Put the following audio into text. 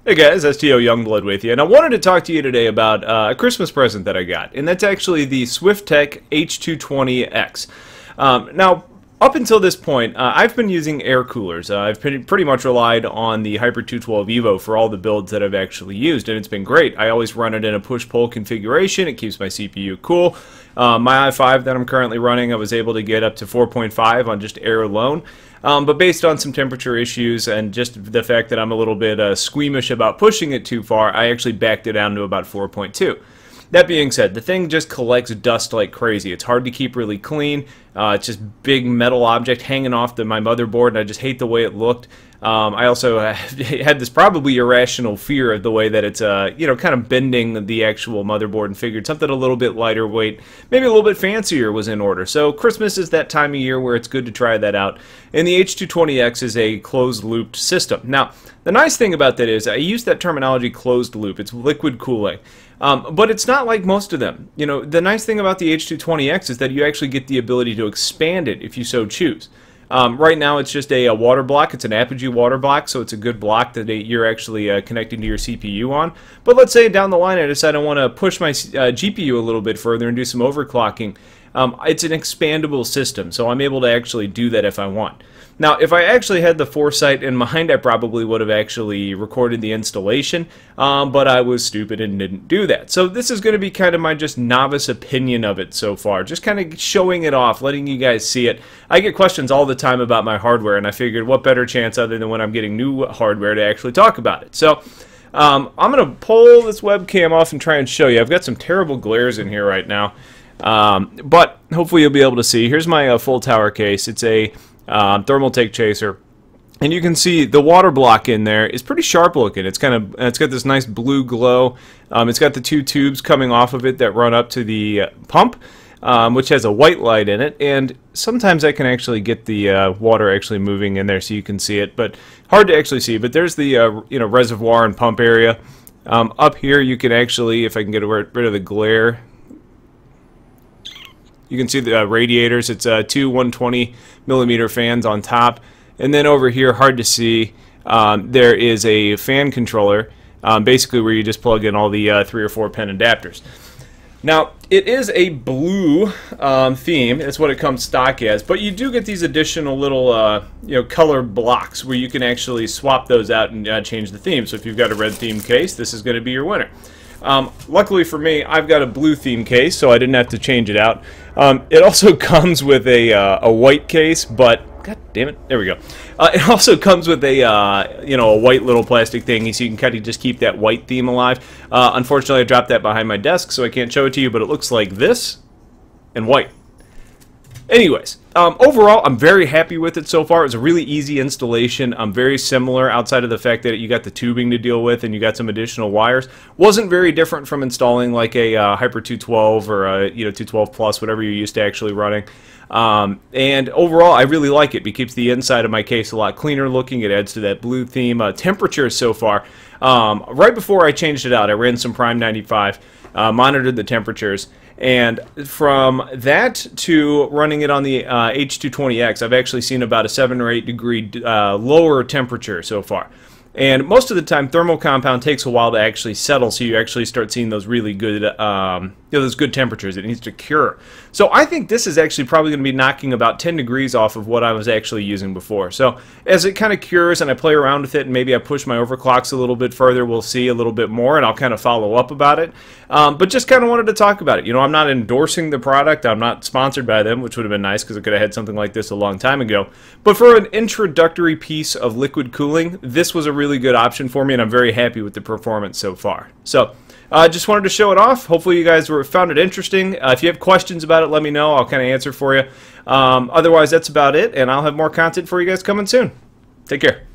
Hey guys, STO Youngblood with you, and I wanted to talk to you today about a Christmas present that I got, and that's actually the Swiftech H220-X. Now, up until this point, I've been using air coolers. I've pretty much relied on the Hyper 212 Evo for all the builds that I've actually used, and it's been great. I always run it in a push-pull configuration. It keeps my CPU cool. My i5 that I'm currently running, I was able to get up to 4.5 on just air alone. But based on some temperature issues and just the fact that I'm a little bit squeamish about pushing it too far, I actually backed it down to about 4.2. That being said, the thing just collects dust like crazy. It's hard to keep really clean. It's just big metal object hanging off my motherboard, and I just hate the way it looked. I also had this probably irrational fear of the way that it's, kind of bending the actual motherboard, and figured something a little bit lighter weight, maybe a little bit fancier was in order. So Christmas is that time of year where it's good to try that out. And the H220-X is a closed-looped system. Now, the nice thing about that is I use that terminology closed loop. It's liquid cooling. But it's not like most of them. You know, the nice thing about the H220-X is that you actually get the ability to expand it if you so choose. Right now it's just a water block. It's an Apogee water block, so it's a good block that you're actually connecting to your CPU on. But let's say down the line I decide I want to push my GPU a little bit further and do some overclocking. It's an expandable system, so I'm able to actually do that if I want. Now, if I actually had the foresight in mind, I probably would have actually recorded the installation, but I was stupid and didn't do that. So this is going to be kind of my just novice opinion of it so far, just kind of showing it off, letting you guys see it. I get questions all the time about my hardware, and I figured what better chance other than when I'm getting new hardware to actually talk about it. So I'm going to pull this webcam off and try and show you. I've got some terrible glares in here right now, but hopefully you'll be able to see. Here's my full tower case. It's a thermal take chaser, and you can see the water block in there is pretty sharp looking. It's got this nice blue glow. It's got the two tubes coming off of it that run up to the pump, which has a white light in it, and sometimes I can actually get the water actually moving in there so you can see it, but hard to actually see. But there's the reservoir and pump area. Up here you can actually, if I can get rid of the glare, you can see the radiators. It's two 120mm fans on top. And then over here, hard to see, there is a fan controller, basically where you just plug in all the 3 or 4 pin adapters. Now, it is a blue theme. That's what it comes stock as. But you do get these additional little color blocks where you can actually swap those out and change the theme. So if you've got a red theme case, this is going to be your winner. Luckily for me, I've got a blue theme case, so I didn't have to change it out. It also comes with a white case, but god damn it, there we go. It also comes with a a white little plastic thing, so you can kind of just keep that white theme alive. Unfortunately, I dropped that behind my desk, so I can't show it to you, but it looks like this and white. Anyways, overall, I'm very happy with it so far. It was a really easy installation. Very similar outside of the fact that you got the tubing to deal with and you got some additional wires. Wasn't very different from installing like a Hyper 212 or a 212 Plus, whatever you're used to actually running. And overall, I really like it. It keeps the inside of my case a lot cleaner looking. It adds to that blue theme. Temperature so far, right before I changed it out, I ran some Prime 95, monitored the temperatures. And from that to running it on the H220-X, I've actually seen about a 7 or 8 degree lower temperature so far. And most of the time, thermal compound takes a while to actually settle, so you actually start seeing those really good, those good temperatures. It needs to cure. So I think this is actually probably going to be knocking about 10 degrees off of what I was actually using before. So as it kind of cures and I play around with it, and maybe I push my overclocks a little bit further, we'll see a little bit more, and I'll kind of follow up about it. But just kind of wanted to talk about it. You know, I'm not endorsing the product. I'm not sponsored by them, which would have been nice because I could have had something like this a long time ago. But for an introductory piece of liquid cooling, this was a really good option for me, and I'm very happy with the performance so far. So just wanted to show it off. Hopefully you guys found it interesting. If you have questions about it, let me know. I'll kind of answer for you. Otherwise, that's about it, and I'll have more content for you guys coming soon. Take care.